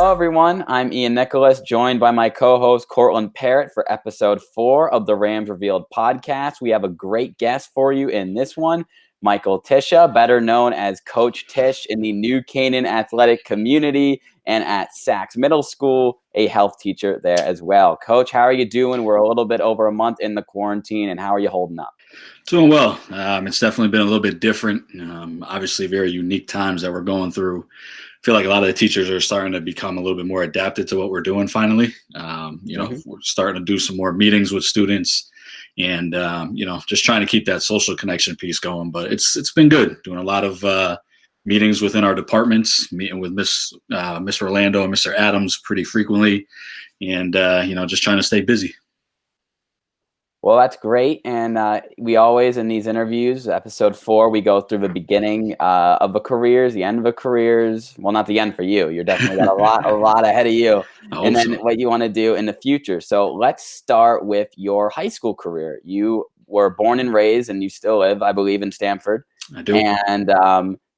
Hello, everyone. I'm Ian Nicholas, joined by my co-host Cortland Parrott for episode 4 of the Rams Revealed podcast. We have a great guest for you in this one, Michael Tiscia, better known as Coach Tish in the new Canaan athletic community and at Sachs Middle School, a health teacher there as well. Coach, how are you doing? We're a little bit over a month in the quarantine, and how are you holding up? Doing well. It's definitely been a little bit different. Obviously, very unique times that we're going through. I feel like a lot of the teachers are starting to become a little bit more adapted to what we're doing finally. We're starting to do some more meetings with students and, just trying to keep that social connection piece going. But it's been good, doing a lot of meetings within our departments, meeting with Mr. Orlando and Mr. Adams pretty frequently, and, just trying to stay busy. Well, that's great. And we always, in these interviews, episode 4, we go through the beginning of the careers, the end of the careers. Well, not the end for you. You're definitely got a lot ahead of you. And then what you want to do in the future. So let's start with your high school career. You were born and raised, and you still live, I believe, in Stamford. I do. And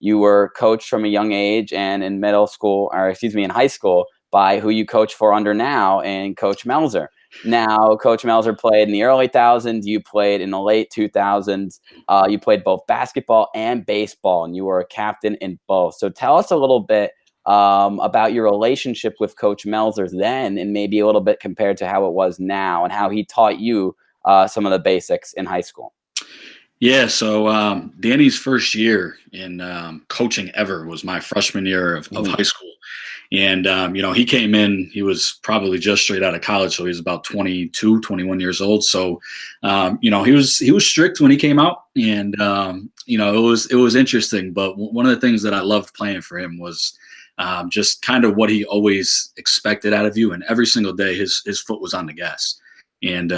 you were coached from a young age, and in in high school by who you coach for under now, and Coach Meltzer. Now, Coach Meltzer played in the early 2000s. You played in the late 2000s. You played both basketball and baseball, and you were a captain in both. So tell us a little bit about your relationship with Coach Meltzer then, and maybe a little bit compared to how it was now, and how he taught you some of the basics in high school. Yeah, so Danny's first year in coaching ever was my freshman year of high school. And, he came in, he was probably just straight out of college. So he was about 22, 21 years old. So, he was strict when he came out, and, it was interesting. But one of the things that I loved playing for him was just kind of what he always expected out of you. And every single day his foot was on the gas. And,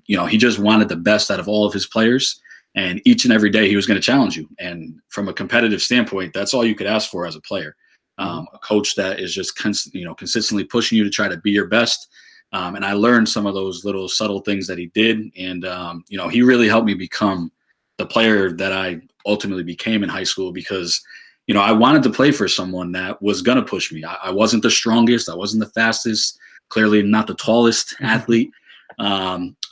he just wanted the best out of all of his players. And each and every day he was going to challenge you. And from a competitive standpoint, that's all you could ask for as a player. A coach that is just consistently pushing you to try to be your best. And I learned some of those little subtle things that he did. And, he really helped me become the player that I ultimately became in high school, because, I wanted to play for someone that was going to push me. I wasn't the strongest. I wasn't the fastest, clearly not the tallest athlete.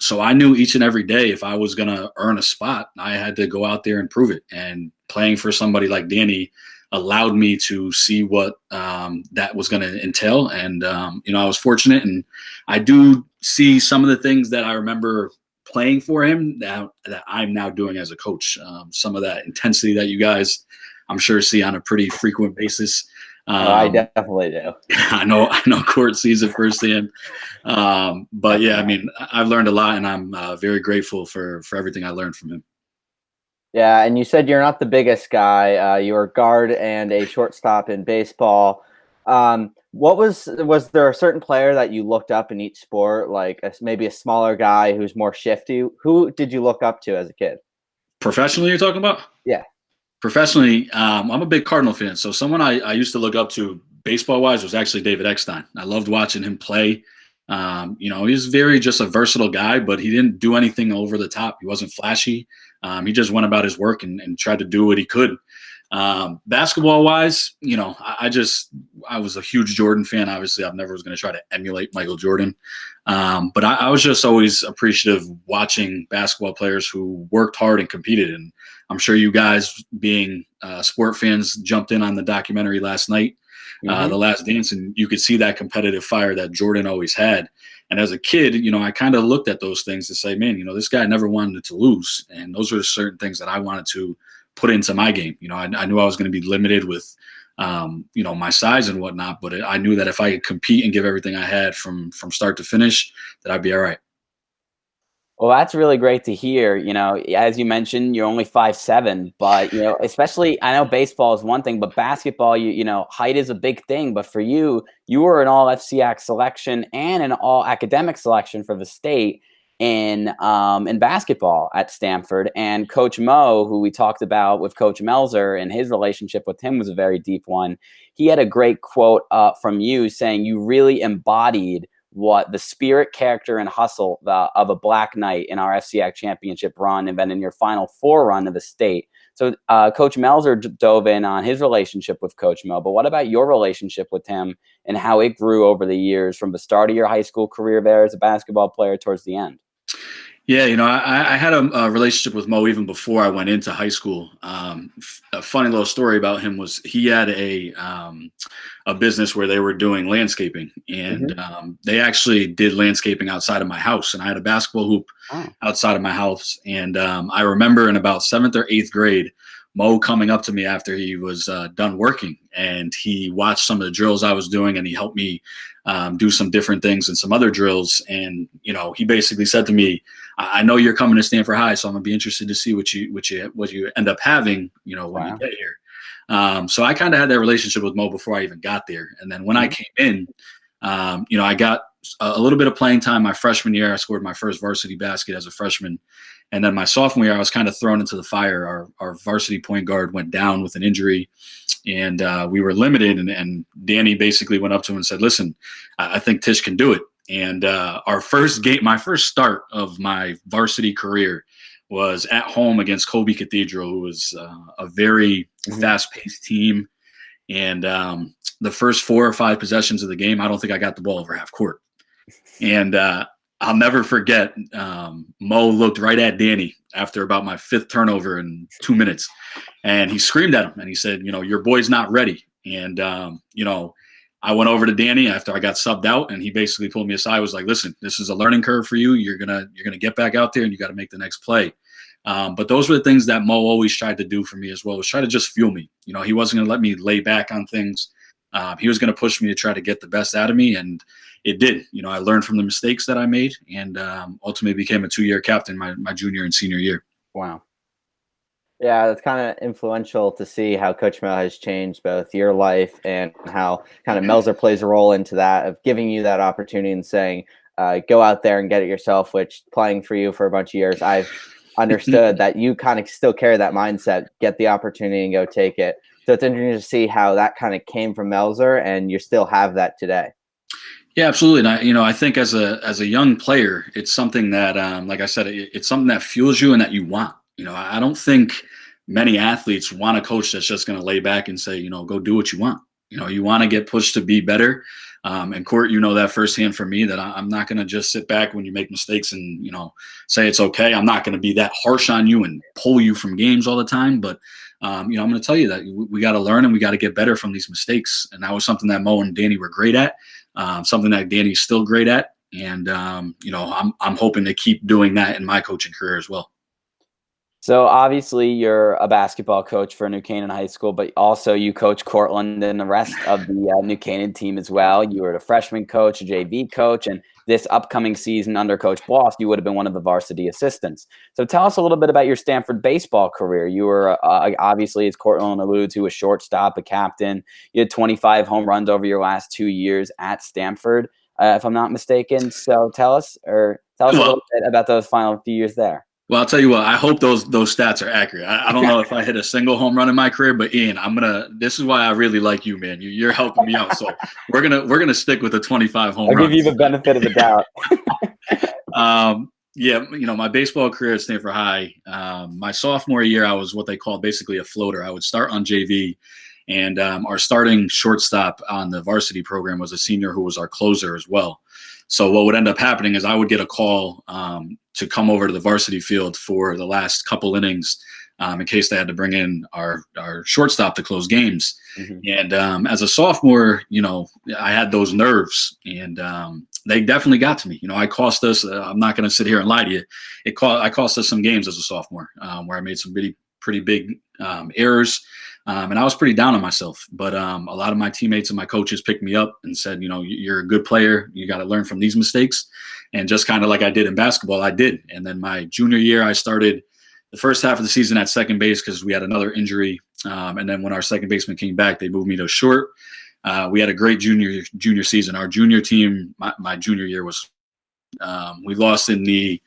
So I knew each and every day if I was going to earn a spot, I had to go out there and prove it. And playing for somebody like Danny allowed me to see what that was going to entail. And, I was fortunate, and I do see some of the things that I remember playing for him that I'm now doing as a coach. Some of that intensity that you guys, I'm sure, see on a pretty frequent basis. I definitely do. I know Court sees it firsthand. But yeah, I've learned a lot, and I'm very grateful for everything I learned from him. Yeah, and you said you're not the biggest guy. You were a guard and a shortstop in baseball. Was there a certain player that you looked up in each sport, like maybe a smaller guy who's more shifty? Who did you look up to as a kid? Professionally, you're talking about? Yeah. Professionally, I'm a big Cardinal fan. So someone I used to look up to baseball-wise was actually David Eckstein. I loved watching him play. He was very just a versatile guy, but he didn't do anything over the top. He wasn't flashy. He just went about his work and tried to do what he could. Basketball wise, I was a huge Jordan fan. Obviously, I never was going to try to emulate Michael Jordan. But I was just always appreciative watching basketball players who worked hard and competed. And I'm sure you guys, being sport fans, jumped in on the documentary last night, The Last Dance, and you could see that competitive fire that Jordan always had. And as a kid, I kind of looked at those things to say, man, this guy never wanted to lose. And those are certain things that I wanted to put into my game. I knew I was going to be limited with, my size and whatnot, but I knew that if I could compete and give everything I had from start to finish, that I'd be all right. Well, that's really great to hear. As you mentioned, you're only 5'7", but, especially, I know baseball is one thing, but basketball, height is a big thing. But for you, you were an all FCX selection and an all academic selection for the state in basketball at Stamford. And Coach Mo, who we talked about with Coach Meltzer, and his relationship with him was a very deep one. He had a great quote from you saying you really embodied what the spirit, character, and hustle of a Black Knight in our FCX championship run, and then in your Final Four run of the state. So Coach Meltzer dove in on his relationship with Coach Mel, but what about your relationship with him and how it grew over the years from the start of your high school career there as a basketball player towards the end? Yeah, I had a relationship with Mo even before I went into high school. A funny little story about him was he had a business where they were doing landscaping, and they actually did landscaping outside of my house. And I had a basketball hoop outside of my house. And I remember in about 7th or 8th grade, Mo coming up to me after he was done working, and he watched some of the drills I was doing, and he helped me do some different things and some other drills. And he basically said to me, "I know you're coming to Stamford High, so I'm gonna be interested to see what you end up having, when you get here." So I kind of had that relationship with Mo before I even got there. And then when I came in, I got a little bit of playing time my freshman year. I scored my first varsity basket as a freshman. And then my sophomore year, I was kind of thrown into the fire. Our varsity point guard went down with an injury, and we were limited. And Danny basically went up to him and said, "Listen, I think Tish can do it." And our first game, my first start of my varsity career, was at home against Kobe Cathedral, who was a very fast-paced team. And the first 4 or 5 possessions of the game, I don't think I got the ball over half court. And I'll never forget, Mo looked right at Danny after about my 5th turnover in 2 minutes. And he screamed at him, and he said, "Your boy's not ready." And, I went over to Danny after I got subbed out, and he basically pulled me aside, was like, "Listen, this is a learning curve for you. You're gonna get back out there, and you got to make the next play." But those were the things that Mo always tried to do for me as well, was try to just fuel me. He wasn't going to let me lay back on things. He was going to push me to try to get the best out of me, and it did. I learned from the mistakes that I made, and ultimately became a 2-year captain my junior and senior year. Wow. Yeah, that's kind of influential to see how Coach Mel has changed both your life and how kind of Melzer plays a role into that, of giving you that opportunity and saying, go out there and get it yourself, which playing for you for a bunch of years, I've understood that you kind of still carry that mindset, get the opportunity and go take it. So it's interesting to see how that kind of came from Melzer and you still have that today. Yeah, absolutely. And I think as a young player, it's something that, like I said, it's something that fuels you and that you want. I don't think many athletes want a coach that's just going to lay back and say, go do what you want. You want to get pushed to be better. And Court, that firsthand for me, that I'm not going to just sit back when you make mistakes and, say it's okay. I'm not going to be that harsh on you and pull you from games all the time. But, I'm going to tell you that we got to learn and we got to get better from these mistakes. And that was something that Mo and Danny were great at, something that Danny's still great at. And, I'm hoping to keep doing that in my coaching career as well. So obviously you're a basketball coach for New Canaan High School, but also you coach Cortland and the rest of the New Canaan team as well. You were a freshman coach, a JV coach, and this upcoming season under Coach Bloss, you would have been one of the varsity assistants. So tell us a little bit about your Stanford baseball career. You were obviously, as Cortland alludes to, a shortstop, a captain. You had 25 home runs over your last 2 years at Stanford, if I'm not mistaken. So tell us a little bit about those final few years there. Well, I'll tell you what, I hope those stats are accurate. I don't know if I hit a single home run in my career, but Ian, this is why I really like you, man. You're helping me out. So we're gonna stick with the 25 home runs. I'll give you the benefit of the doubt. Yeah, my baseball career at Stamford High, my sophomore year, I was what they call basically a floater. I would start on JV, and our starting shortstop on the varsity program was a senior who was our closer as well. So what would end up happening is I would get a call to come over to the varsity field for the last couple innings in case they had to bring in our shortstop to close games. And as a sophomore, I had those nerves, and they definitely got to me. I cost us, I'm not going to sit here and lie to you, I cost us some games as a sophomore where I made some pretty big errors. And I was pretty down on myself, but a lot of my teammates and my coaches picked me up and said, you're a good player. You got to learn from these mistakes. And just kind of like I did in basketball, I did. And then my junior year, I started the first half of the season at second base because we had another injury. And then when our second baseman came back, they moved me to short. We had a great junior season. Our junior team, my junior year was, we lost in the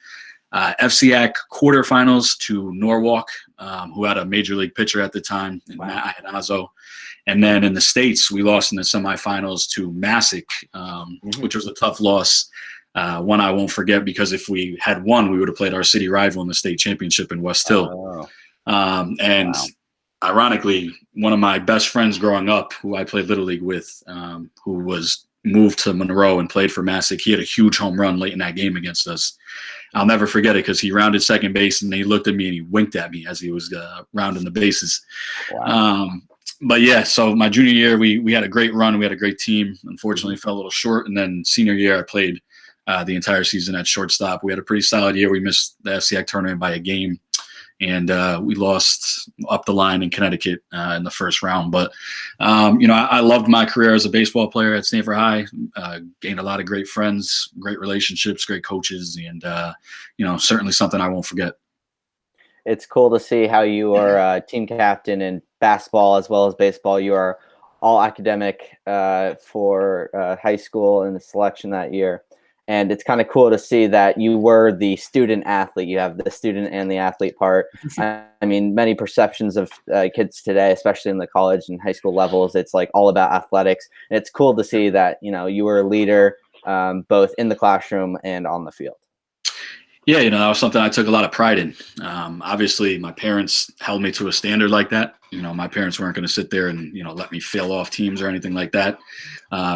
FCAC quarterfinals to Norwalk, who had a major league pitcher at the time, and Matt Ianazo. And then in the States, we lost in the semifinals to Massac, which was a tough loss. One I won't forget because if we had won, we would have played our city rival in the state championship in West Hill. And Wow. ironically, one of my best friends growing up, who I played Little League with, who was moved to Monroe and played for Massac, he had a huge home run late in that game against us. I'll never forget it because he rounded second base and he looked at me and he winked at me as he was rounding the bases. Wow. But yeah, so my junior year, we had a great run. We had a great team. Unfortunately, fell a little short. And then senior year, I played the entire season at shortstop. We had a pretty solid year. We missed the FCIAC tournament by a game. And we lost up the line in Connecticut in the first round. But, I loved my career as a baseball player at Stamford High, gained a lot of great friends, great relationships, great coaches, and, certainly something I won't forget. It's cool to see how you are team captain in basketball as well as baseball. You are all academic for high school and the selection that year. And it's kind of cool to see that you were the student athlete. You have the student and the athlete part. I mean, many perceptions of kids today, especially in the college and high school levels, it's like all about athletics. And it's cool to see that, you were a leader both in the classroom and on the field. Yeah, that was something I took a lot of pride in. Obviously, my parents held me to a standard like that. My parents weren't going to sit there and, let me fail off teams or anything like that.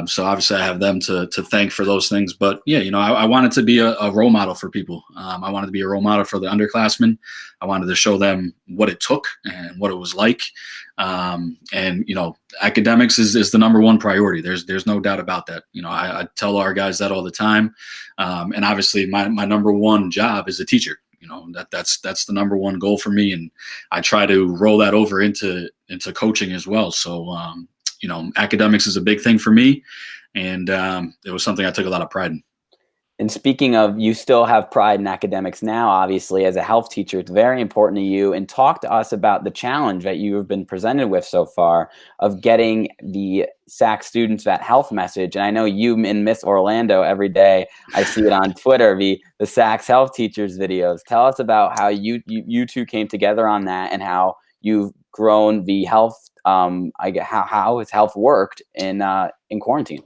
So obviously I have them to thank for those things. But yeah, I wanted to be a role model for people. I wanted to be a role model for the underclassmen. I wanted to show them what it took and what it was like. Academics is the number one priority. There's no doubt about that. I tell our guys that all the time. And obviously my number one job is a teacher. That's the number one goal for me. And I try to roll that over into coaching as well. So, academics is a big thing for me. And it was something I took a lot of pride in. And speaking of, you still have pride in academics now, obviously, as a health teacher. It's very important to you. And talk to us about the challenge that you have been presented with so far of getting the SAC students that health message. And I know you and Miss Orlando every day, I see it on Twitter, the SAC's health teachers videos. Tell us about how you two came together on that and how you've grown the health, how has health worked in quarantine.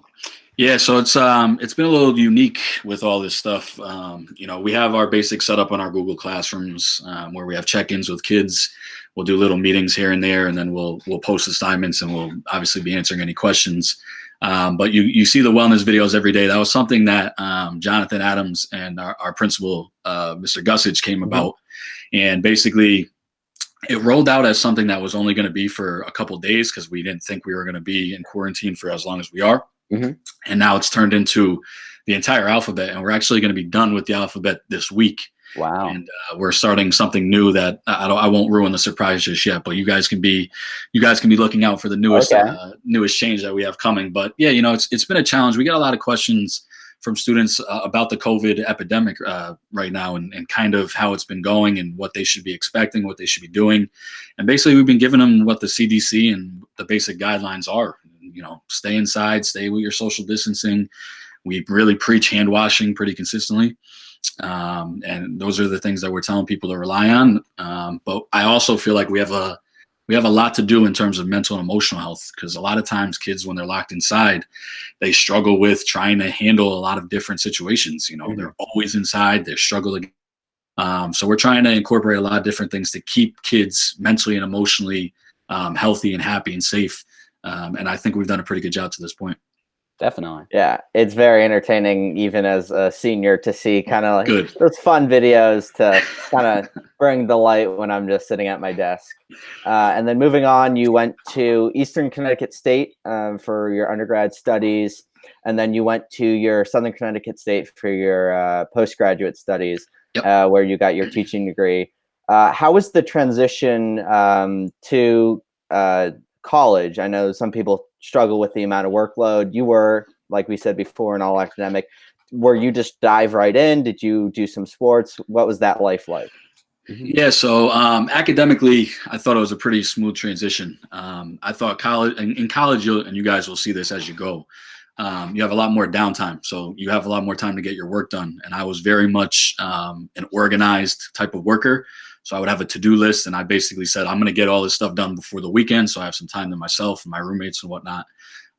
Yeah, so it's been a little unique with all this stuff. We have our basic setup on our Google Classrooms where we have check-ins with kids. We'll do little meetings here and there, and then we'll post assignments, and we'll obviously be answering any questions. But you see the wellness videos every day. That was something that Jonathan Adams and our principal, Mr. Gussage, came about, and basically it rolled out as something that was only going to be for a couple of days because we didn't think we were going to be in quarantine for as long as we are. And now it's turned into the entire alphabet, and we're actually going to be done with the alphabet this week. Wow. And we're starting something new that I won't ruin the surprise just yet, but you guys can be looking out for the newest change that we have coming. But yeah, it's been a challenge. We get a lot of questions from students about the COVID epidemic right now and kind of how it's been going and what they should be expecting, what they should be doing. And basically we've been giving them what the CDC and the basic guidelines are. Stay inside, stay with your social distancing. We really preach hand washing pretty consistently. And those are the things that we're telling people to rely on. But I also feel like we have a lot to do in terms of mental and emotional health, because a lot of times kids, when they're locked inside, they struggle with trying to handle a lot of different situations. They're always inside, they're struggling. So we're trying to incorporate a lot of different things to keep kids mentally and emotionally healthy and happy and safe. And I think we've done a pretty good job to this point. Definitely. Yeah, it's very entertaining, even as a senior, to see kind of like those fun videos to kind of bring the light when I'm just sitting at my desk. And then moving on, you went to Eastern Connecticut State for your undergrad studies, and then you went to your Southern Connecticut State for your postgraduate studies, where you got your teaching degree. How was the transition to college? I know some people struggle with the amount of workload. You were, like we said before, an all academic. Were you just dive right in? Did you do some sports? What was that life like? Yeah, so academically, I thought it was a pretty smooth transition. I thought college, in college, and you guys will see this as you go, you have a lot more downtime. So you have a lot more time to get your work done. And I was very much an organized type of worker. So I would have a to-do list, and I basically said, I'm going to get all this stuff done before the weekend, so I have some time to myself and my roommates and whatnot.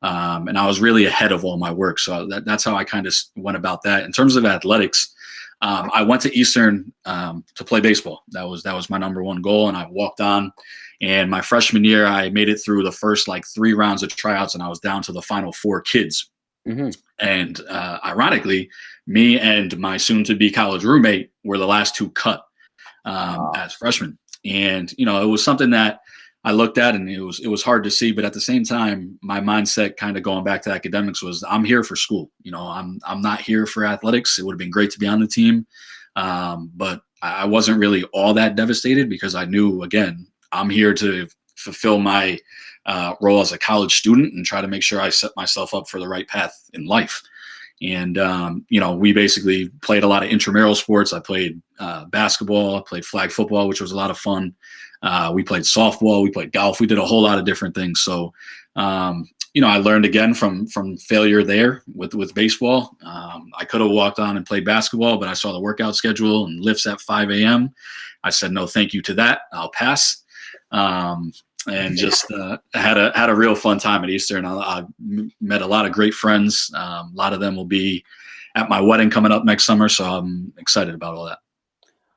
And I was really ahead of all my work. So that's how I kind of went about that. In terms of athletics, I went to Eastern to play baseball. That was my number one goal, and I walked on. And my freshman year, I made it through the first 3 rounds of tryouts, and I was down to the final 4 kids. Mm-hmm. And ironically, me and my soon-to-be college roommate were the last 2 cut as freshmen. And it was something that I looked at, and it was hard to see, but at the same time, my mindset kind of going back to academics was, I'm here for school. I'm not here for athletics. It would have been great to be on the team, but I wasn't really all that devastated, because I knew, again, I'm here to fulfill my role as a college student and try to make sure I set myself up for the right path in life. And we basically played a lot of intramural sports. I played basketball, I played flag football, which was a lot of fun. We played softball, we played golf, we did a whole lot of different things. So, I learned again from failure there with baseball. I could have walked on and played basketball, but I saw the workout schedule and lifts at 5 a.m. I said, no, thank you to that. I'll pass. And just had a real fun time at Eastern. I met a lot of great friends. A lot of them will be at my wedding coming up next summer, so I'm excited about all that.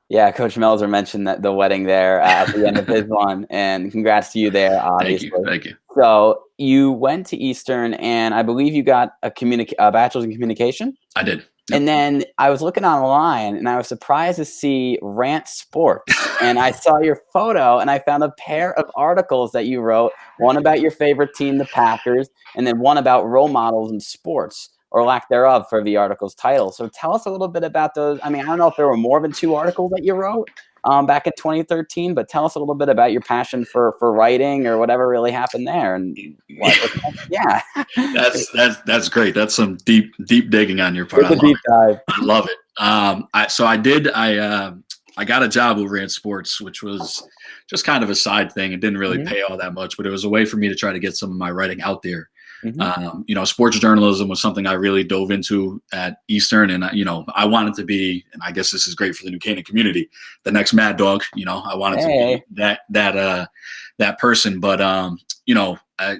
Yeah, Coach Meltzer mentioned that the wedding there at the end of his one, and congrats to you there, obviously. Thank you. So you went to Eastern, and I believe you got a bachelor's in communication? I did. Yep. And then I was looking online, and I was surprised to see Rant Sports. And I saw your photo, and I found a pair of articles that you wrote, one about your favorite team, the Packers, and then one about role models in sports, or lack thereof, for the article's title. So tell us a little bit about those. I mean, I don't know if there were more than 2 articles that you wrote back in 2013, but tell us a little bit about your passion for writing, or whatever really happened there. And yeah, that's great. That's some deep digging on your part. It's a deep dive. I love it. I got a job with Rant Sports, which was just kind of a side thing. It didn't really pay all that much, but it was a way for me to try to get some of my writing out there. Sports journalism was something I really dove into at Eastern, and I wanted to be, and I guess this is great for the New Canaan community, the next Mad Dog. I wanted to be that person, but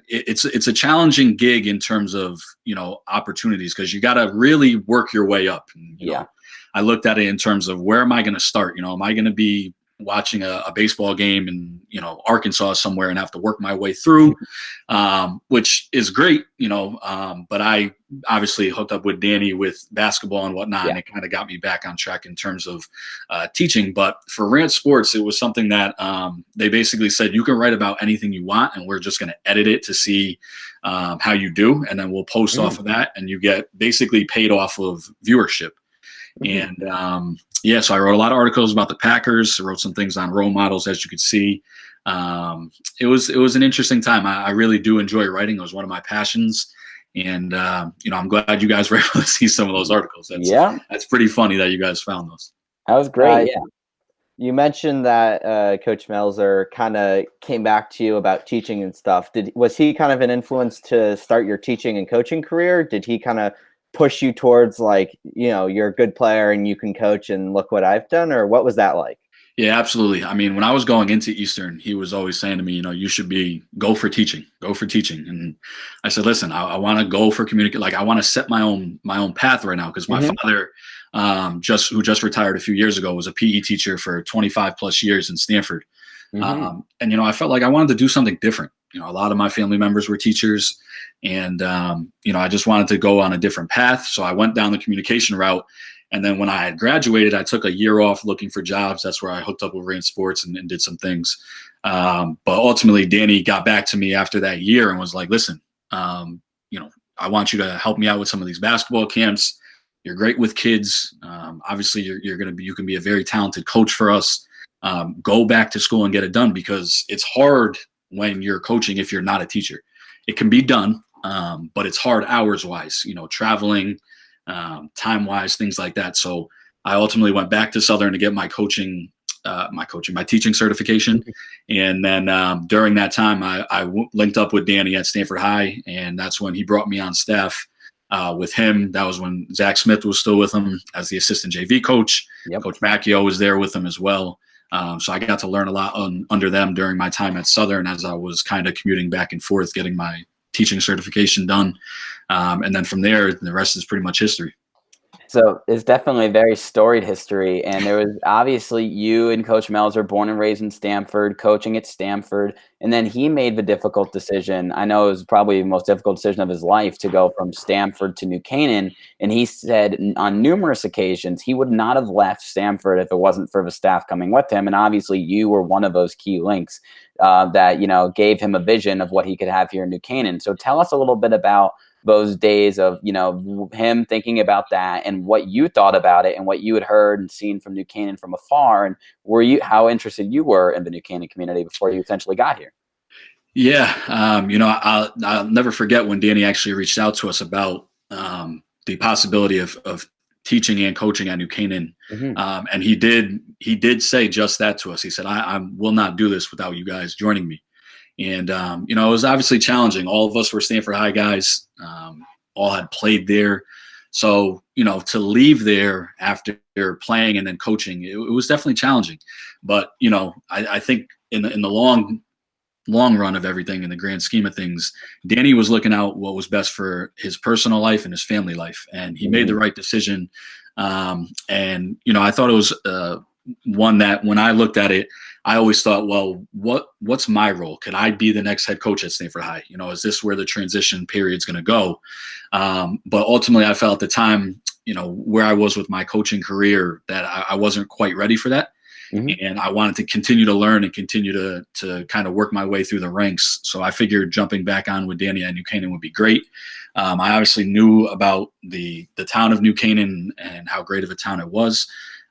it's a challenging gig in terms of opportunities, because you got to really work your way up. And, I looked at it in terms of, where am I going to start? Am I going to be watching a baseball game in Arkansas somewhere and have to work my way through, which is great, but I obviously hooked up with Danny with basketball and whatnot, and it kind of got me back on track in terms of teaching. But for Rant Sports, it was something that they basically said, you can write about anything you want, and we're just going to edit it to see how you do, and then we'll post off of that, and you get basically paid off of viewership. And so I wrote a lot of articles about the Packers. I wrote some things on role models, as you could see. It was an interesting time. I really do enjoy writing. It was one of my passions. And, I'm glad you guys were able to see some of those articles. That's pretty funny that you guys found those. That was great. You mentioned that Coach Meltzer kind of came back to you about teaching and stuff. Was he kind of an influence to start your teaching and coaching career? Did he kind of push you towards, you're a good player and you can coach, and look what I've done? Or what was that like? Yeah, absolutely. I mean, when I was going into Eastern, he was always saying to me, you should go for teaching. And I said, listen, I want to go for communicate. I want to set my own path right now. Cause my father, who just retired a few years ago, was a PE teacher for 25 plus years in Stanford. And, I felt like I wanted to do something different. A lot of my family members were teachers, and, I just wanted to go on a different path. So I went down the communication route. And then when I had graduated, I took a year off looking for jobs. That's where I hooked up with Rant Sports and did some things. But ultimately, Danny got back to me after that year and was like, listen, I want you to help me out with some of these basketball camps. You're great with kids. Obviously, you can be a very talented coach for us. Go back to school and get it done, because it's hard when you're coaching if you're not a teacher. It can be done, but it's hard hours-wise, traveling, time-wise, things like that. So I ultimately went back to Southern to get my teaching certification. And then during that time, I linked up with Danny at Stamford High, and that's when he brought me on staff with him. That was when Zach Smith was still with him as the assistant JV coach. Coach Macchio was there with him as well. So I got to learn a lot under them during my time at Southern as I was kind of commuting back and forth, getting my teaching certification done. And then from there, the rest is pretty much history. So it's definitely a very storied history. And there was obviously you and Coach Meltzer, born and raised in Stamford, coaching at Stamford. And then he made the difficult decision. I know it was probably the most difficult decision of his life to go from Stamford to New Canaan. And he said on numerous occasions he would not have left Stamford if it wasn't for the staff coming with him. And obviously you were one of those key links that, gave him a vision of what he could have here in New Canaan. So tell us a little bit about those days of, him thinking about that and what you thought about it and what you had heard and seen from New Canaan from afar. And how interested you were in the New Canaan community before you essentially got here? Yeah. I'll never forget when Danny actually reached out to us about the possibility of teaching and coaching at New Canaan. Mm-hmm. And he did say just that to us. He said, I will not do this without you guys joining me. And, it was obviously challenging. All of us were Stamford High guys, all had played there. So, to leave there after playing and then coaching, it was definitely challenging. But, I think in the long run of everything, in the grand scheme of things, Danny was looking out what was best for his personal life and his family life. And he made the right decision. And, I thought it was one that when I looked at it, I always thought, well, what's my role? Could I be the next head coach at Stamford High? Is this where the transition period is going to go? But ultimately, I felt at the time, where I was with my coaching career, that I wasn't quite ready for that. Mm-hmm. And I wanted to continue to learn and continue to kind of work my way through the ranks. So I figured jumping back on with Danny at New Canaan would be great. I obviously knew about the town of New Canaan and how great of a town it was.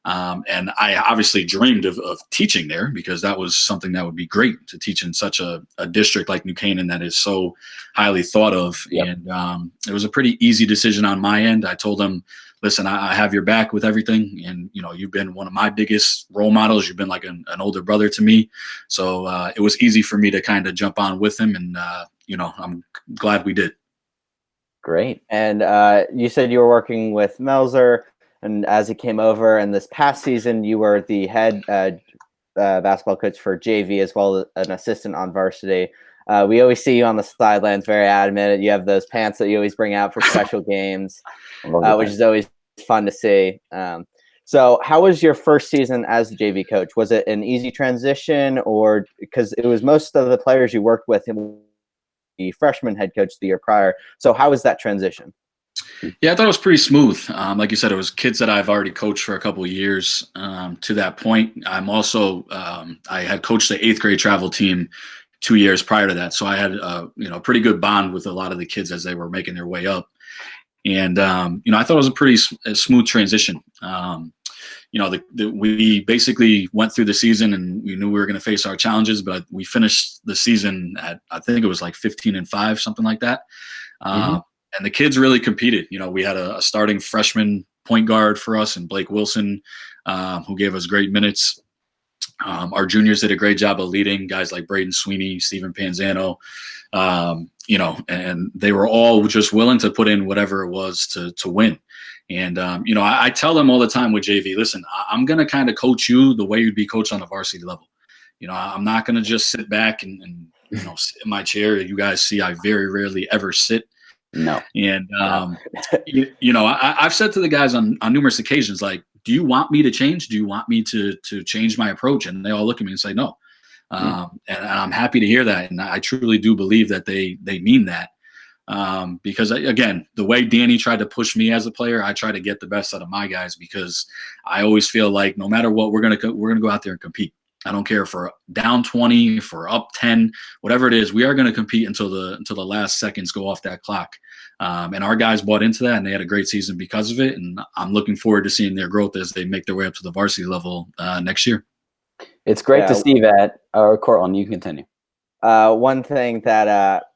And I obviously dreamed of teaching there, because that was something that would be great to teach in such a district like New Canaan that is so highly thought of. Yep. And it was a pretty easy decision on my end. I told them, listen, I have your back with everything. And, you've been one of my biggest role models. You've been like an older brother to me. So it was easy for me to kind of jump on with him. And, I'm glad we did. Great. And you said you were working with Meltzer, and as he came over, and this past season, you were the head basketball coach for JV as well as an assistant on varsity. We always see you on the sidelines, very adamant. You have those pants that you always bring out for special games, which is always fun to see. So how was your first season as the JV coach? Was it an easy transition, or because it was most of the players you worked with, the freshman head coach the year prior? So how was that transition? Yeah, I thought it was pretty smooth. Like you said, it was kids that I've already coached for a couple of years. To that point, I'm also I had coached the 8th grade travel team 2 years prior to that, so I had a pretty good bond with a lot of the kids as they were making their way up. And I thought it was a pretty smooth transition. We basically went through the season and we knew we were going to face our challenges, but we finished the season at, I think it was like 15-5, something like that. Mm-hmm. And the kids really competed. We had a starting freshman point guard for us and Blake Wilson, who gave us great minutes. Our juniors did a great job of leading, guys like Braden Sweeney, Steven Panzano, and they were all just willing to put in whatever it was to win. And, I tell them all the time with JV, listen, I'm going to kind of coach you the way you'd be coached on a varsity level. I'm not going to just sit back and sit in my chair. You guys see, I very rarely ever sit. No. And, I've said to the guys on numerous occasions, like, do you want me to change? Do you want me to change my approach? And they all look at me and say, no. And I'm happy to hear that. And I truly do believe that they mean that. Because again, the way Danny tried to push me as a player, I try to get the best out of my guys, because I always feel like no matter what, we're going to go out there and compete. I don't care if we're down 20, if we're up 10, whatever it is, we are going to compete until the last seconds go off that clock. And our guys bought into that, and they had a great season because of it. And I'm looking forward to seeing their growth as they make their way up to the varsity level next year. It's great to see that. Cortland, you can continue. One thing that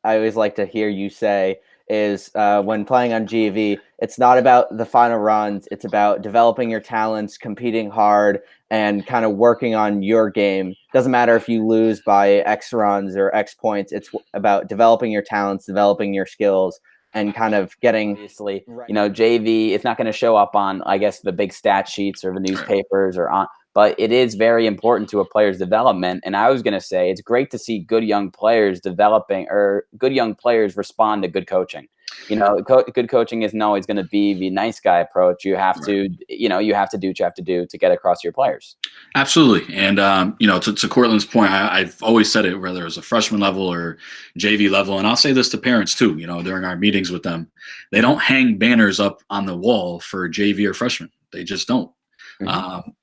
I always like to hear you say is when playing on GV, it's not about the final runs. It's about developing your talents, competing hard, and kind of working on your game. Doesn't matter if you lose by X runs or X points. It's about developing your talents, developing your skills, and kind of getting, obviously, JV, it's not going to show up on, I guess, the big stat sheets or the newspapers or on, but it is very important to a player's development. And I was going to say it's great to see good young players developing, or good young players respond to good coaching. Good coaching isn't always going to be the nice guy approach. You have to, you have to do what you have to do to get across to your players. Absolutely. And, to Cortland's point, I've always said it, whether it's a freshman level or JV level, and I'll say this to parents too, during our meetings with them, they don't hang banners up on the wall for JV or freshman. They just don't.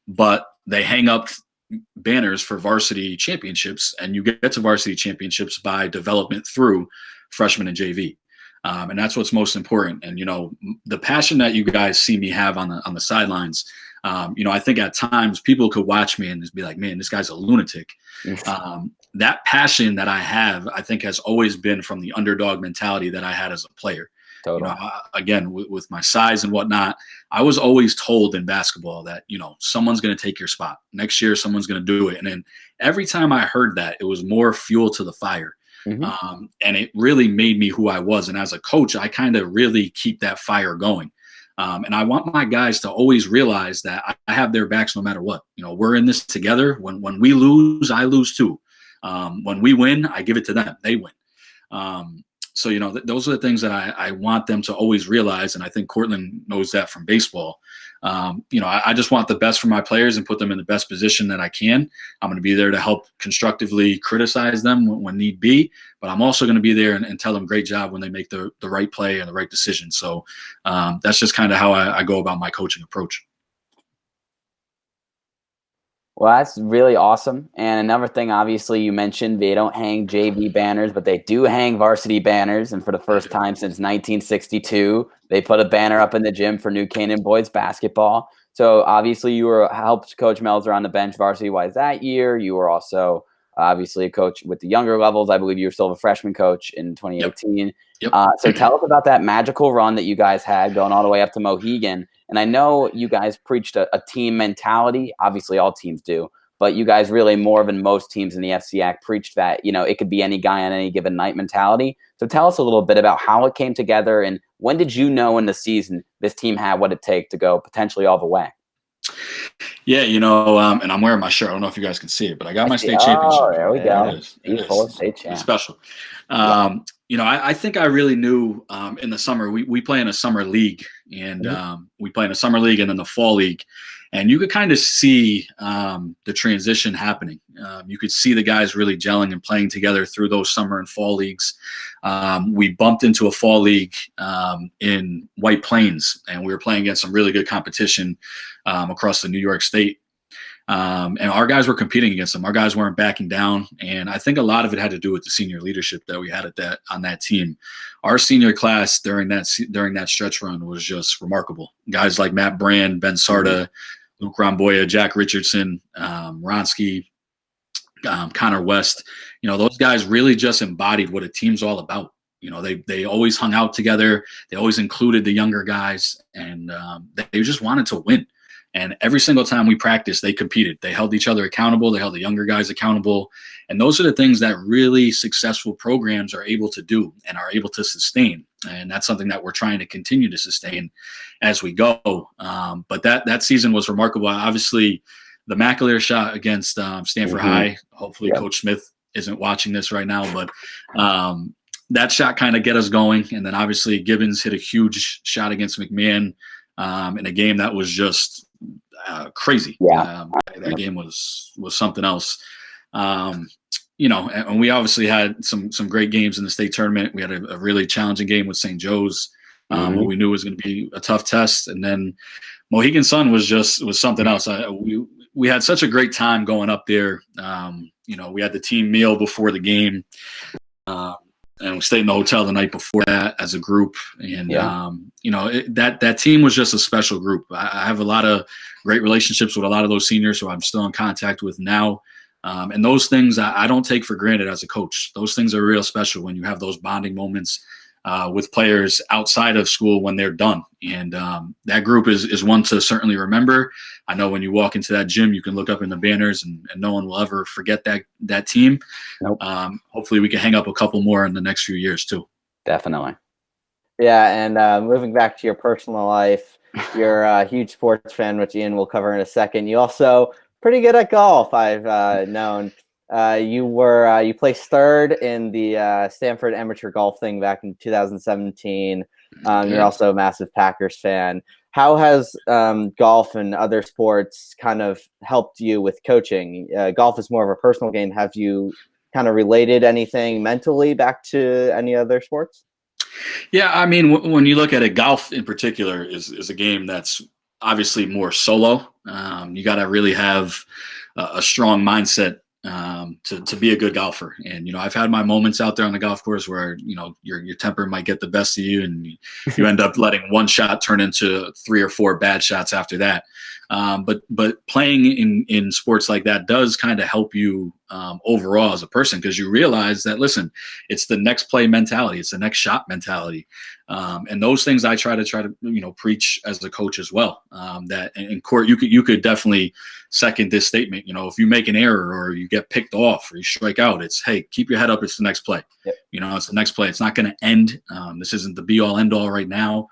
But they hang up banners for varsity championships, and you get to varsity championships by development through freshman and JV. And that's what's most important. And, the passion that you guys see me have on the sidelines, I think at times people could watch me and just be like, man, this guy's a lunatic. That passion that I have, I think, has always been from the underdog mentality that I had as a player. Totally. Again, with my size and whatnot, I was always told in basketball that, someone's going to take your spot. Next year, someone's going to do it. And then every time I heard that, it was more fuel to the fire. And it really made me who I was. And as a coach, I kind of really keep that fire going. And I want my guys to always realize that I have their backs no matter what. We're in this together. When we lose, I lose too. When we win, I give it to them. They win. So, those are the things that I want them to always realize. And I think Cortland knows that from baseball. I just want the best for my players and put them in the best position that I can. I'm going to be there to help constructively criticize them when need be, but I'm also going to be there and tell them great job when they make the right play and the right decision. So that's just kind of how I go about my coaching approach. Well, that's really awesome. And another thing, obviously, you mentioned they don't hang JV banners, but they do hang varsity banners. And for the first time since 1962, they put a banner up in the gym for New Canaan boys basketball. So obviously, you helped Coach Meltzer on the bench varsity-wise that year. You were also obviously a coach with the younger levels. I believe you were still a freshman coach in 2018. Yep. So tell us about that magical run that you guys had going all the way up to Mohegan. And I know you guys preached a team mentality. Obviously, all teams do. But you guys really, more than most teams in the FCAC, preached that, it could be any guy on any given night mentality. So tell us a little bit about how it came together, and when did you know in the season this team had what it takes to go potentially all the way? Yeah, and I'm wearing my shirt. I don't know if you guys can see it, but I got my state championship. Oh, there we go. It is. Beautiful state champ. It's special. I think I really knew in the summer, we play in a summer league, and we play in a summer league and then the fall league. And you could kind of see the transition happening. You could see the guys really gelling and playing together through those summer and fall leagues. We bumped into a fall league in White Plains, and we were playing against some really good competition across the New York State. And our guys were competing against them. Our guys weren't backing down. And I think a lot of it had to do with the senior leadership that we had on that team. Our senior class during that stretch run was just remarkable. Guys like Matt Brand, Ben Sarda, Luke Ramboya, Jack Richardson, Ronsky, Connor West, those guys really just embodied what a team's all about. They always hung out together. They always included the younger guys, and they just wanted to win. And every single time we practiced, they competed. They held each other accountable. They held the younger guys accountable. And those are the things that really successful programs are able to do and are able to sustain. And that's something that we're trying to continue to sustain as we go. But that season was remarkable. Obviously, the McAleer shot against Stamford High. Hopefully, Coach Smith isn't watching this right now. But that shot kind of get us going. And then obviously Gibbons hit a huge shot against McMahon in a game that was just crazy. That game was something else. And we obviously had some great games in the state tournament. We had a really challenging game with St. Joe's, what we knew was going to be a tough test. And then Mohegan Sun was something else. We had such a great time going up there. We had the team meal before the game. And we stayed in the hotel the night before that as a group. And, that team was just a special group. I have a lot of great relationships with a lot of those seniors who I'm still in contact with now. And those things I don't take for granted as a coach. Those things are real special when you have those bonding moments with players outside of school when they're done. And that group is one to certainly remember. I know when you walk into that gym, you can look up in the banners and no one will ever forget that team. Nope. Hopefully we can hang up a couple more in the next few years too. Definitely. Yeah, and moving back to your personal life, you're a huge sports fan, which Ian will cover in a second. You also pretty good at golf. I've known. You placed third in the Stanford Amateur Golf thing back in 2017. You're also a massive Packers fan. How has golf and other sports kind of helped you with coaching? Golf is more of a personal game. Have you kind of related anything mentally back to any other sports? Yeah, I mean, when you look at it, golf in particular is a game that's obviously more solo. You got to really have a strong mindset to be a good golfer. And, I've had my moments out there on the golf course where, your temper might get the best of you and you end up letting one shot turn into 3 or 4 bad shots after that. But playing in sports like that does kind of help you overall as a person, because you realize that, listen, it's the next play mentality. It's the next shot mentality. And those things I try to preach as a coach as well. That in court, you could definitely second this statement. If you make an error or you get picked off or you strike out, it's, hey, keep your head up. It's the next play. Yep. It's the next play. It's not going to end. This isn't the be all end all right now.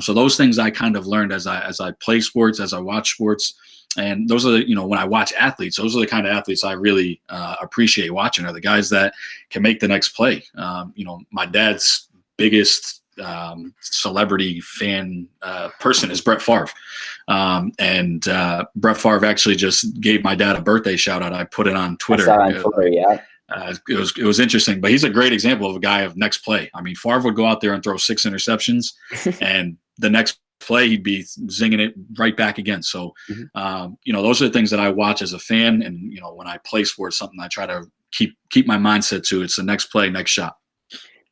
So those things I kind of learned as I play sports, as I watch sports. And those are, when I watch athletes, those are the kind of athletes I really appreciate watching, are the guys that can make the next play. My dad's biggest celebrity fan person is Brett Favre. And Brett Favre actually just gave my dad a birthday shout out. I put it on Twitter. I saw on Twitter, yeah. It was interesting, but he's a great example of a guy of next play. I mean, Favre would go out there and throw 6 interceptions, and the next play he'd be zinging it right back again. So, those are the things that I watch as a fan, and when I play sports, something I try to keep my mindset to. It's the next play, next shot.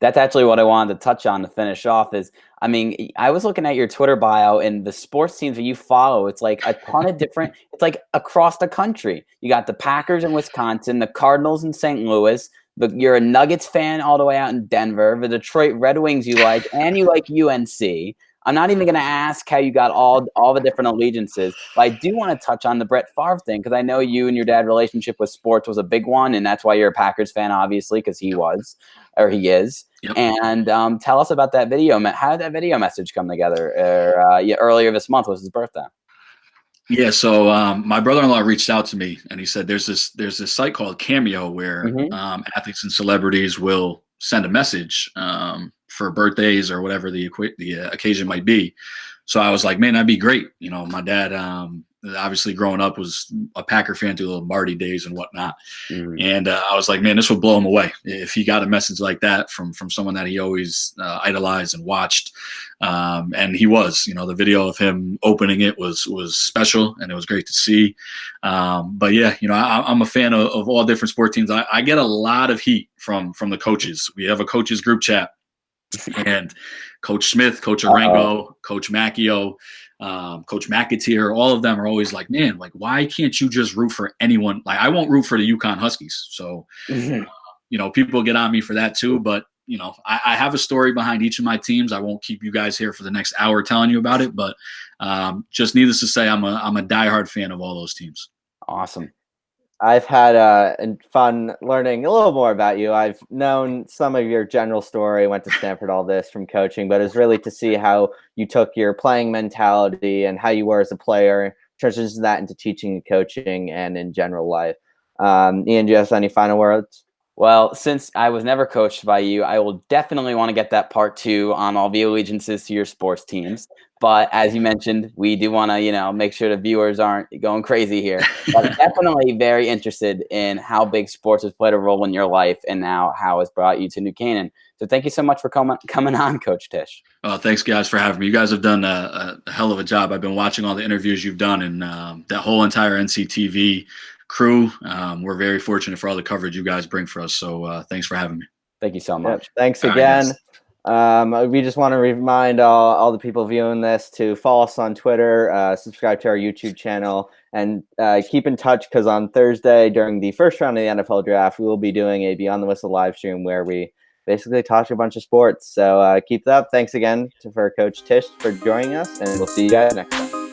That's actually what I wanted to touch on to finish off is, I mean, I was looking at your Twitter bio and the sports teams that you follow. It's like a ton of different, it's like across the country. You got the Packers in Wisconsin, the Cardinals in St. Louis, you're a Nuggets fan all the way out in Denver, the Detroit Red Wings you like, and you like UNC. I'm not even going to ask how you got all the different allegiances, but I do want to touch on the Brett Favre thing, because I know you and your dad's relationship with sports was a big one, and that's why you're a Packers fan, obviously, because he is. Yep. And tell us about that video. How did that video message come together? Earlier this month was his birthday. Yeah, so my brother-in-law reached out to me, and he said there's this site called Cameo where athletes and celebrities will send a message for birthdays or whatever the occasion might be. So I was like, man, that'd be great. My dad, obviously growing up, was a Packer fan through the Lombardi days and whatnot. And I was like, man, this would blow him away if he got a message like that from someone that he always idolized and watched. And he was, the video of him opening it was special, and it was great to see. But yeah, I'm a fan of all different sport teams. I get a lot of heat from the coaches. We have a coaches group chat, and Coach Smith, Coach Arango, Coach Macchio, Coach McAteer, all of them are always like, man, like, why can't you just root for anyone? Like, I won't root for the UConn Huskies. So, people get on me for that too. But, I have a story behind each of my teams. I won't keep you guys here for the next hour telling you about it. But just needless to say, I'm a diehard fan of all those teams. Awesome. I've had fun learning a little more about you. I've known some of your general story, went to Stanford, all this from coaching, but it's really to see how you took your playing mentality and how you were as a player, transitioned that into teaching and coaching and in general life. Ian, do you have any final words? Well, since I was never coached by you, I will definitely want to get that part 2 on all the allegiances to your sports teams. But as you mentioned, we do want to, make sure the viewers aren't going crazy here. But I'm definitely very interested in how big sports has played a role in your life and now how it's brought you to New Canaan. So thank you so much for coming on, Coach Tish. Thanks, guys, for having me. You guys have done a hell of a job. I've been watching all the interviews you've done, and that whole entire NCTV crew. We're very fortunate for all the coverage you guys bring for us. So thanks for having me. Thank you so much. Thanks again. We just want to remind all the people viewing this to follow us on Twitter, subscribe to our YouTube channel, and keep in touch, because on Thursday during the first round of the NFL draft, we will be doing a Beyond the Whistle live stream where we basically talk a bunch of sports. So keep that up. Thanks again for Coach Tish for joining us, and we'll see you guys next time.